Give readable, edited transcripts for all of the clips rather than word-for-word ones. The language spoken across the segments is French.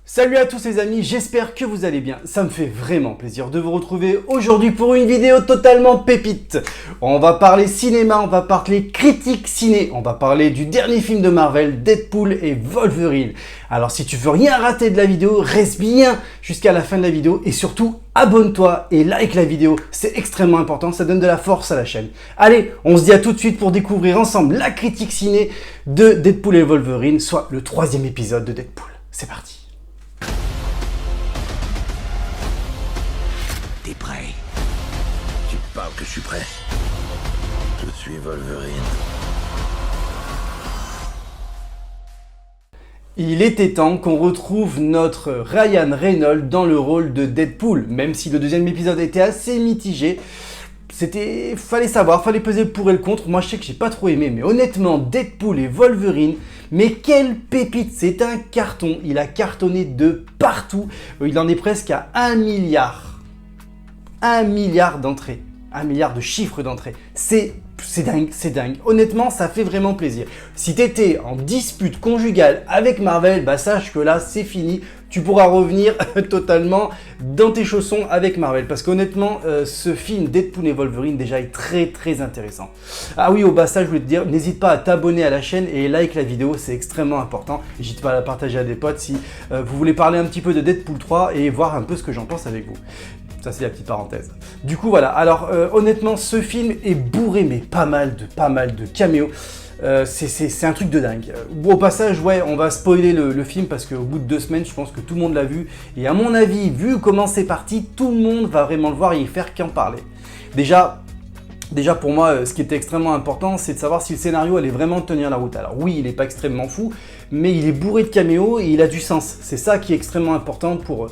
Salut à tous les amis, j'espère que vous allez bien. Ça me fait vraiment plaisir de vous retrouver aujourd'hui pour une vidéo totalement pépite. On va parler cinéma, on va parler critique ciné, on va parler du dernier film de Marvel, Deadpool et Wolverine. Alors si tu veux rien rater de la vidéo, reste bien jusqu'à la fin de la vidéo et surtout abonne-toi et like la vidéo, c'est extrêmement important, ça donne de la force à la chaîne. Allez, on se dit à tout de suite pour découvrir ensemble la critique ciné de Deadpool et Wolverine, soit le 3e épisode de Deadpool. C'est parti. T'es prêt? Tu parles que je suis prêt. Je suis Wolverine. Il était temps qu'on retrouve notre Ryan Reynolds dans le rôle de Deadpool, même si le deuxième épisode était assez mitigé. Fallait savoir, fallait peser le pour et le contre. Moi je sais que j'ai pas trop aimé, mais honnêtement Deadpool et Wolverine, mais quelle pépite, c'est un carton, il a cartonné de partout, il en est presque à 1 milliard. 1 milliard d'entrées, 1 milliard de chiffres d'entrées. C'est dingue, c'est dingue. Honnêtement, ça fait vraiment plaisir. Si t'étais en dispute conjugale avec Marvel, bah sache que là, c'est fini. Tu pourras revenir totalement dans tes chaussons avec Marvel. Parce qu'honnêtement, ce film Deadpool et Wolverine déjà est très très intéressant. Ah oui, au passage, je voulais te dire, n'hésite pas à t'abonner à la chaîne et like la vidéo, c'est extrêmement important. N'hésite pas à la partager à des potes si vous voulez parler un petit peu de Deadpool 3 et voir un peu ce que j'en pense avec vous. Ça, c'est la petite parenthèse. Du coup, voilà. Alors, honnêtement, ce film est bourré, mais pas mal de caméos. C'est un truc de dingue. Au passage, ouais, on va spoiler le film parce qu'au bout de 2 semaines, je pense que tout le monde l'a vu. Et à mon avis, vu comment c'est parti, tout le monde va vraiment le voir et y faire qu'en parler. Déjà pour moi, ce qui était extrêmement important, c'est de savoir si le scénario allait vraiment tenir la route. Alors oui, il n'est pas extrêmement fou, mais il est bourré de caméos et il a du sens. C'est ça qui est extrêmement important pour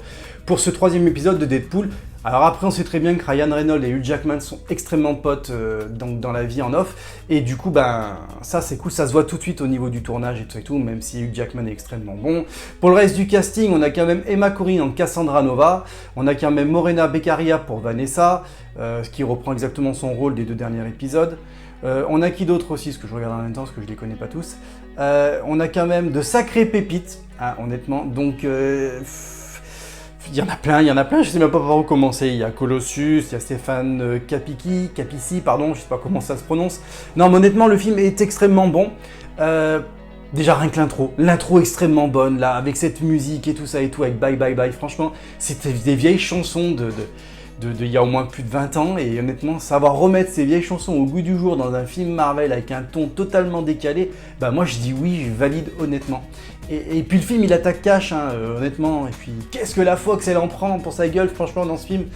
ce 3e épisode de Deadpool. Alors après, on sait très bien que Ryan Reynolds et Hugh Jackman sont extrêmement potes dans la vie en off. Et du coup, ben, ça c'est cool, ça se voit tout de suite au niveau du tournage et tout, même si Hugh Jackman est extrêmement bon. Pour le reste du casting, on a quand même Emma Corrin en Cassandra Nova. On a quand même Morena Beccaria pour Vanessa, qui reprend exactement son rôle des 2 derniers épisodes. On a qui d'autre aussi, parce que je regarde en même temps, parce que je les connais pas tous. On a quand même de sacrées pépites, hein, honnêtement. Donc... il y en a plein, je sais même pas par où commencer. Il y a Colossus, il y a Stéphane Capici, pardon, je sais pas comment ça se prononce. Non, mais honnêtement, le film est extrêmement bon. Déjà, rien que l'intro extrêmement bonne, là, avec cette musique et tout ça et tout, avec Bye Bye Bye, franchement, c'était des vieilles chansons il y a au moins plus de 20 ans, et honnêtement, savoir remettre ces vieilles chansons au goût du jour dans un film Marvel avec un ton totalement décalé, bah moi je dis oui, je valide honnêtement. Et puis le film il attaque cash, hein, honnêtement, et puis qu'est-ce que la Fox elle en prend pour sa gueule, franchement dans ce film,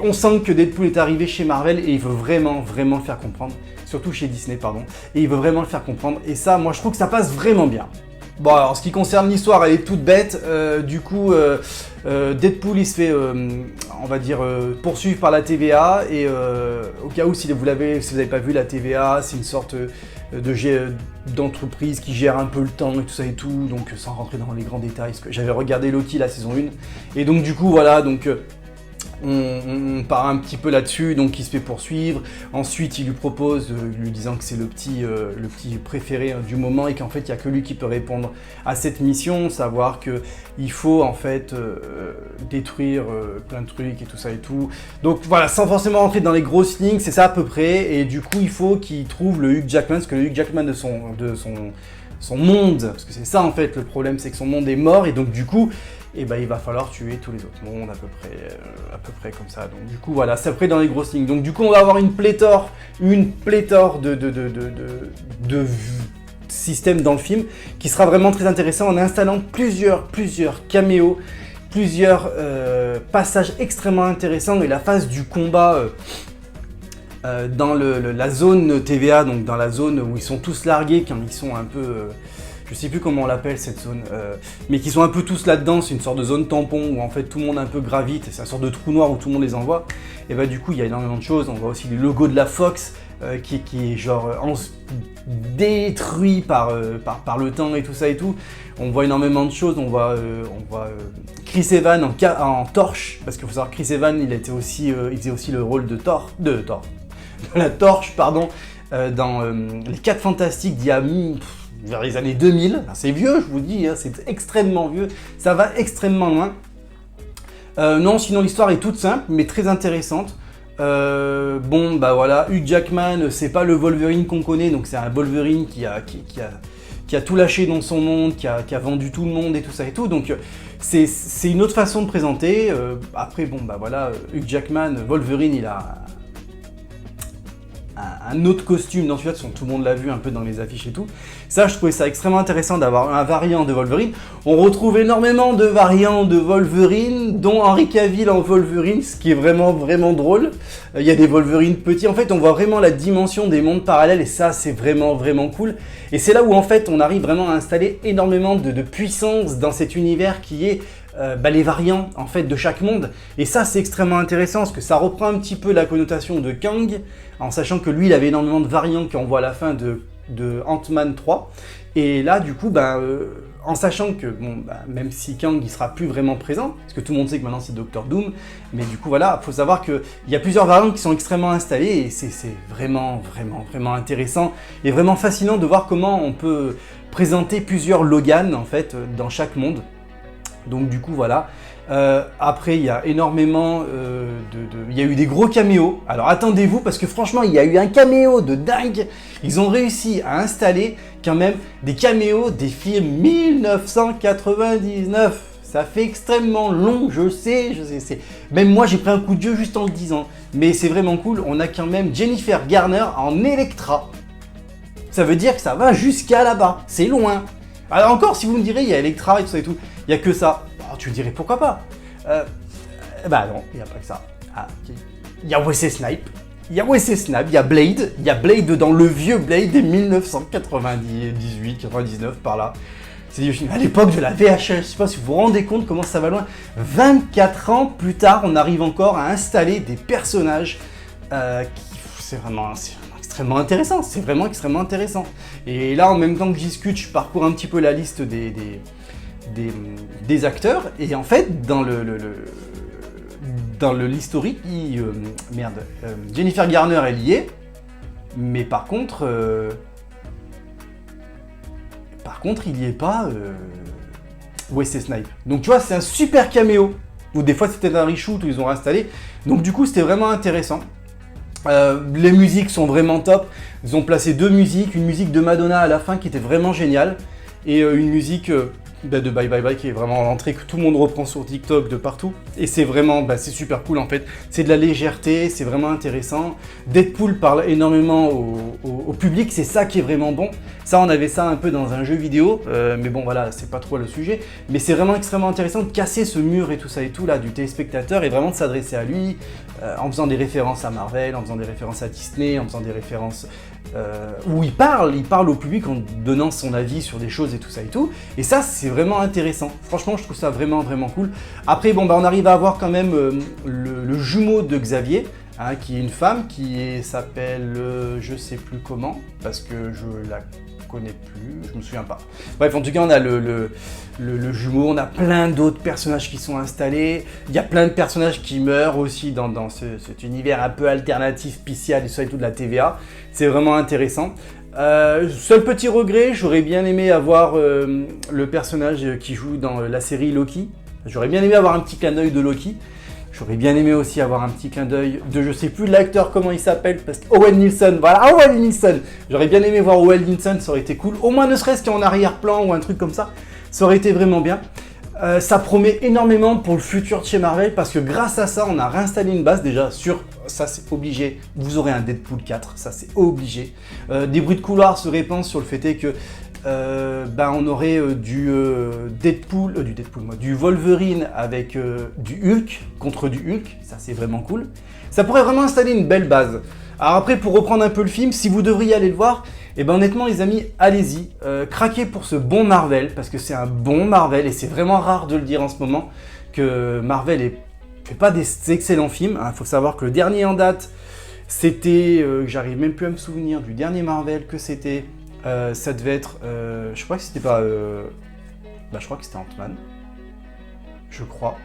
on sent que Deadpool est arrivé chez Marvel et il veut vraiment le faire comprendre, surtout chez Disney pardon, et il veut vraiment le faire comprendre, et ça moi je trouve que ça passe vraiment bien. Bon alors, en ce qui concerne l'histoire, elle est toute bête, du coup Deadpool il se fait, on va dire, poursuivre par la TVA, et au cas où si vous n'avez pas vu la TVA, c'est une sorte d'entreprise qui gère un peu le temps et tout, donc sans rentrer dans les grands détails, parce que j'avais regardé Loki la saison 1, et donc du coup voilà, donc... On part un petit peu là-dessus, donc il se fait poursuivre. Ensuite, il lui propose, lui disant que c'est le petit préféré du moment et qu'en fait, il n'y a que lui qui peut répondre à cette mission, savoir qu'il faut en fait détruire plein de trucs et tout ça et tout. Donc voilà, sans forcément rentrer dans les grosses lignes, c'est ça à peu près. Et du coup, il faut qu'il trouve le Hugh Jackman, parce que le Hugh Jackman de son monde, parce que c'est ça en fait le problème, c'est que son monde est mort, et donc du coup, et ben, il va falloir tuer tous les autres mondes à peu près comme ça. Donc du coup voilà, c'est après dans les grosses lignes. Donc du coup on va avoir une pléthore de systèmes dans le film qui sera vraiment très intéressant en installant plusieurs caméos, plusieurs passages extrêmement intéressants, et la phase du combat dans la zone TVA, donc dans la zone où ils sont tous largués quand ils sont un peu... je sais plus comment on l'appelle cette zone, mais qui sont un peu tous là-dedans, c'est une sorte de zone tampon où en fait tout le monde un peu gravite, et c'est une sorte de trou noir où tout le monde les envoie, et bah du coup il y a énormément de choses, on voit aussi les logos de la Fox qui est genre détruit par le temps et tout ça et tout, on voit énormément de choses, on voit Chris Evans en torche, parce qu'il faut savoir que Chris Evans il faisait aussi le rôle de la torche, pardon, dans les 4 Fantastiques d'il y a vers les années 2000. C'est vieux, je vous dis, hein, c'est extrêmement vieux. Ça va extrêmement loin. Non, sinon l'histoire est toute simple, mais très intéressante. Bon, bah voilà, Hugh Jackman, c'est pas le Wolverine qu'on connaît, donc c'est un Wolverine qui a tout lâché dans son monde, qui a vendu tout le monde et tout ça et tout. Donc c'est une autre façon de présenter. Après, bon, bah voilà, Hugh Jackman, Wolverine, il a un autre costume dans celui-là, tout le monde l'a vu un peu dans les affiches et tout. Ça, je trouvais ça extrêmement intéressant d'avoir un variant de Wolverine. On retrouve énormément de variants de Wolverine, dont Henry Cavill en Wolverine, ce qui est vraiment, vraiment drôle. Il y a des Wolverine petits. En fait, on voit vraiment la dimension des mondes parallèles et ça, c'est vraiment, vraiment cool. Et c'est là où, en fait, on arrive vraiment à installer énormément de puissance dans cet univers qui est les variants en fait de chaque monde, et ça c'est extrêmement intéressant parce que ça reprend un petit peu la connotation de Kang, en sachant que lui il avait énormément de variants qu'on voit à la fin de Ant-Man 3, et là du coup en sachant que même si Kang il sera plus vraiment présent, parce que tout le monde sait que maintenant c'est Doctor Doom, mais du coup voilà, faut savoir qu'il y a plusieurs variants qui sont extrêmement installés, et c'est vraiment, vraiment, vraiment intéressant, et vraiment fascinant de voir comment on peut présenter plusieurs Logan en fait dans chaque monde. Donc du coup voilà, après il y a énormément il y a eu des gros caméos. Alors attendez-vous parce que franchement il y a eu un caméo de dingue. Ils ont réussi à installer quand même des caméos des films 1999. Ça fait extrêmement long, je sais. Même moi j'ai pris un coup de vieux juste en le disant. Mais c'est vraiment cool, on a quand même Jennifer Garner en Elektra. Ça veut dire que ça va jusqu'à là-bas, c'est loin. Alors encore, si vous me direz, il y a Elektra et tout ça et tout, il n'y a que ça. Oh, tu me dirais, pourquoi pas bah non, il n'y a pas que ça. Il y a Wesley Snipes, il y a Blade, il y a Blade dans le vieux Blade des 1998, 99 par là. C'est à l'époque de la VHS, je ne sais pas si vous vous rendez compte comment ça va loin. 24 ans plus tard, on arrive encore à installer des personnages c'est vraiment extrêmement intéressant, c'est vraiment extrêmement intéressant. Et là, en même temps que je discute, je parcours un petit peu la liste des acteurs, et en fait, dans l'historique, Jennifer Garner, elle y est, mais par contre, il n'y est pas Wesley Snipes. Donc tu vois, c'est un super caméo, ou des fois c'était un reshoot où ils ont réinstallé, donc du coup, c'était vraiment intéressant. Les musiques sont vraiment top. Ils ont placé deux musiques, une musique de Madonna à la fin qui était vraiment géniale, et une musique de Bye Bye Bye qui est vraiment l'entrée que tout le monde reprend sur TikTok de partout. Et c'est vraiment, c'est super cool en fait. C'est de la légèreté, c'est vraiment intéressant. Deadpool parle énormément au public, c'est ça qui est vraiment bon. Ça, on avait ça un peu dans un jeu vidéo, mais bon voilà, c'est pas trop le sujet. Mais c'est vraiment extrêmement intéressant de casser ce mur et tout ça et tout là du téléspectateur, et vraiment de s'adresser à lui en faisant des références à Marvel, en faisant des références à Disney, en faisant des références où il parle au public en donnant son avis sur des choses et tout ça et tout. Et ça, c'est vraiment intéressant. Franchement, je trouve ça vraiment, vraiment cool. Après, on arrive à avoir quand même le jumeau de Xavier, hein, qui est une femme qui s'appelle, je sais plus comment, parce que je la connais plus, je me souviens pas. Bref, en tout cas, on a le jumeau, on a plein d'autres personnages qui sont installés, il y a plein de personnages qui meurent aussi dans cet univers un peu alternatif, spécial et ça et tout de la TVA. C'est vraiment intéressant. Seul petit regret, j'aurais bien aimé avoir le personnage qui joue dans la série Loki. J'aurais bien aimé avoir un petit clin d'œil de Loki. J'aurais bien aimé aussi avoir un petit clin d'œil de, je sais plus l'acteur comment il s'appelle, parce que Owen Wilson, voilà, Owen Wilson. J'aurais bien aimé voir Owen Wilson, ça aurait été cool. Au moins ne serait-ce qu'en arrière-plan ou un truc comme ça, ça aurait été vraiment bien. Ça promet énormément pour le futur de chez Marvel, parce que grâce à ça, on a réinstallé une base déjà sur, ça c'est obligé, vous aurez un Deadpool 4, ça c'est obligé. Des bruits de couloir se répandent sur le fait que on aurait du Wolverine avec du Hulk contre du Hulk, ça c'est vraiment cool. Ça pourrait vraiment installer une belle base. Alors après, pour reprendre un peu le film, si vous devriez aller le voir, honnêtement les amis, allez-y, craquez pour ce bon Marvel, parce que c'est un bon Marvel, et c'est vraiment rare de le dire en ce moment, que Marvel fait pas des excellents films. Faut savoir que le dernier en date, c'était, j'arrive même plus à me souvenir du dernier Marvel que c'était. Ça devait être, je crois que c'était pas, je crois que c'était Ant-Man, je crois.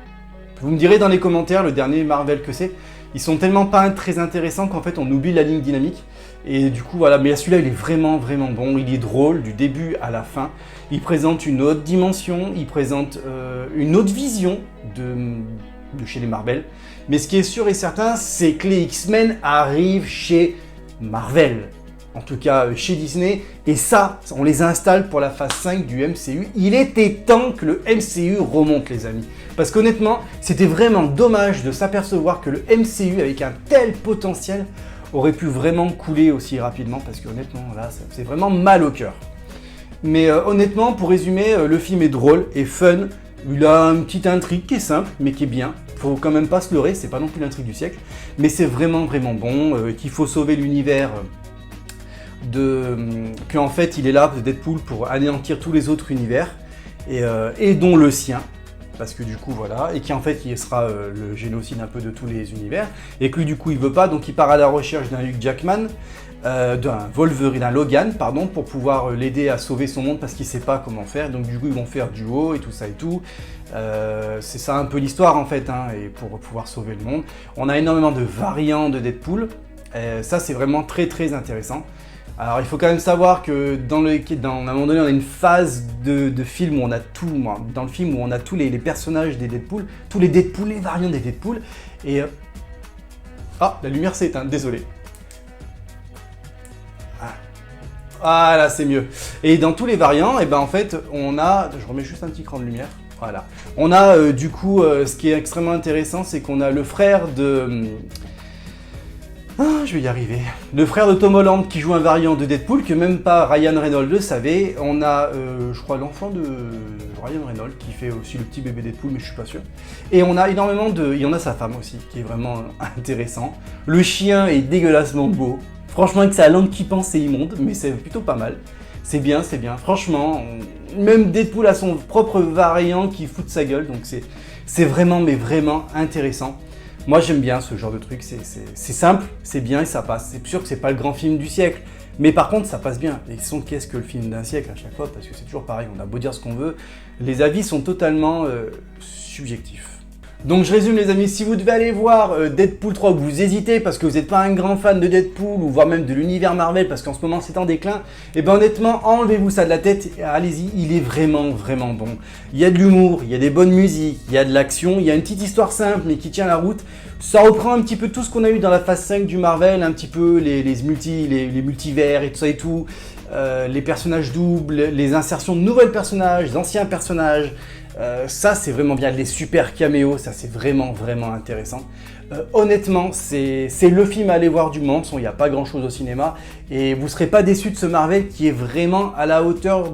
Vous me direz dans les commentaires, le dernier Marvel que c'est, ils sont tellement pas très intéressants qu'en fait on oublie la ligne dynamique. Et du coup voilà, mais celui-là il est vraiment bon, il est drôle du début à la fin. Il présente une autre dimension, il présente une autre vision de chez les Marvel. Mais ce qui est sûr et certain, c'est que les X-Men arrivent chez Marvel. En tout cas chez Disney, et ça, on les installe pour la phase 5 du MCU. Il était temps que le MCU remonte, les amis. Parce qu'honnêtement, c'était vraiment dommage de s'apercevoir que le MCU, avec un tel potentiel, aurait pu vraiment couler aussi rapidement, parce qu'honnêtement, là, c'est vraiment mal au cœur. Mais honnêtement, pour résumer, le film est drôle et fun. Il a une petite intrigue qui est simple, mais qui est bien. Faut quand même pas se leurrer, c'est pas non plus l'intrigue du siècle. Mais c'est vraiment bon, qu'il faut sauver l'univers... qu'en fait il est là, Deadpool, pour anéantir tous les autres univers et dont le sien, parce que du coup voilà, et qu'en fait il sera le génocide un peu de tous les univers, et que lui du coup il veut pas, donc il part à la recherche d'un Hugh Jackman, d'un Wolverine, d'un Logan pardon, pour pouvoir l'aider à sauver son monde parce qu'il sait pas comment faire, donc du coup ils vont faire duo et tout ça et tout. C'est ça un peu l'histoire en fait, hein, et pour pouvoir sauver le monde. On a énormément de variants de Deadpool, ça c'est vraiment très intéressant. Alors il faut quand même savoir que à un moment donné on a une phase de film où on a tout, dans le film où on a tous les personnages des Deadpool, tous les Deadpool, les variants des Deadpool, et... Ah, la lumière s'est éteinte, désolé. Ah là c'est mieux. Et dans tous les variants, et ben en fait on a... Je remets juste un petit cran de lumière. Voilà. On a du coup, ce qui est extrêmement intéressant, c'est qu'on a le frère de... Ah, je vais y arriver. Le frère de Tom Holland qui joue un variant de Deadpool que même pas Ryan Reynolds le savait. On a, je crois, l'enfant de Ryan Reynolds qui fait aussi le petit bébé Deadpool, mais je suis pas sûr. Et on a énormément de... Il y en a sa femme aussi, qui est vraiment intéressant. Le chien est dégueulassement beau. Franchement, avec sa langue qui pense, c'est immonde, mais c'est plutôt pas mal. C'est bien. Franchement, même Deadpool a son propre variant qui fout de sa gueule, donc c'est vraiment, mais vraiment intéressant. Moi j'aime bien ce genre de truc, c'est simple, c'est bien et ça passe. C'est sûr que c'est pas le grand film du siècle, mais par contre ça passe bien. Et qu'est-ce que le film d'un siècle à chaque fois, parce que c'est toujours pareil, on a beau dire ce qu'on veut, les avis sont totalement subjectifs. Donc je résume les amis, si vous devez aller voir Deadpool 3, que vous hésitez parce que vous n'êtes pas un grand fan de Deadpool, ou voire même de l'univers Marvel, parce qu'en ce moment c'est en déclin, et ben honnêtement, enlevez-vous ça de la tête, allez-y, il est vraiment bon. Il y a de l'humour, il y a des bonnes musiques, il y a de l'action, il y a une petite histoire simple mais qui tient la route. Ça reprend un petit peu tout ce qu'on a eu dans la phase 5 du Marvel, un petit peu les multivers et tout ça et tout, les personnages doubles, les insertions de nouveaux personnages, d'anciens personnages. Ça c'est vraiment bien, les super caméos, ça c'est vraiment intéressant. Honnêtement, c'est le film à aller voir du moment, il n'y a pas grand chose au cinéma, et vous ne serez pas déçus de ce Marvel qui est vraiment à la hauteur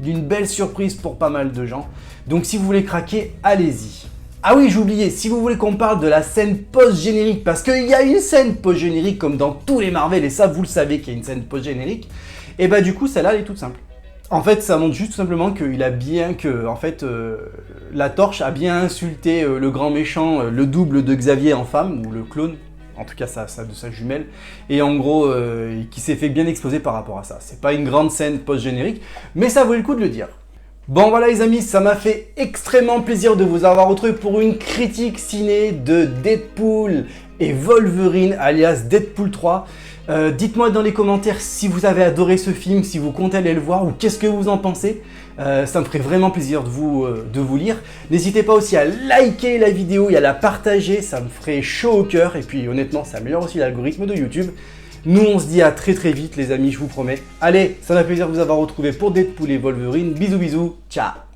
d'une belle surprise pour pas mal de gens. Donc si vous voulez craquer, allez-y. Ah oui, j'ai oublié, si vous voulez qu'on parle de la scène post-générique, parce qu'il y a une scène post-générique comme dans tous les Marvel, et ça vous le savez qu'il y a une scène post-générique, et bah du coup celle-là elle est toute simple. En fait, ça montre juste tout simplement la Torche a bien insulté le grand méchant, le double de Xavier en femme, ou le clone, en tout cas de sa jumelle, et en gros, qui s'est fait bien exploser par rapport à ça. C'est pas une grande scène post-générique, mais ça vaut le coup de le dire. Bon voilà les amis, ça m'a fait extrêmement plaisir de vous avoir retrouvé pour une critique ciné de Deadpool et Wolverine, alias Deadpool 3. Dites-moi dans les commentaires si vous avez adoré ce film, si vous comptez aller le voir ou qu'est-ce que vous en pensez. Ça me ferait vraiment plaisir de vous lire. N'hésitez pas aussi à liker la vidéo et à la partager, ça me ferait chaud au cœur. Et puis honnêtement, ça améliore aussi l'algorithme de YouTube. Nous on se dit à très vite les amis, je vous promets. Allez, ça m'a fait plaisir de vous avoir retrouvé pour Deadpool et Wolverine. Bisous, ciao.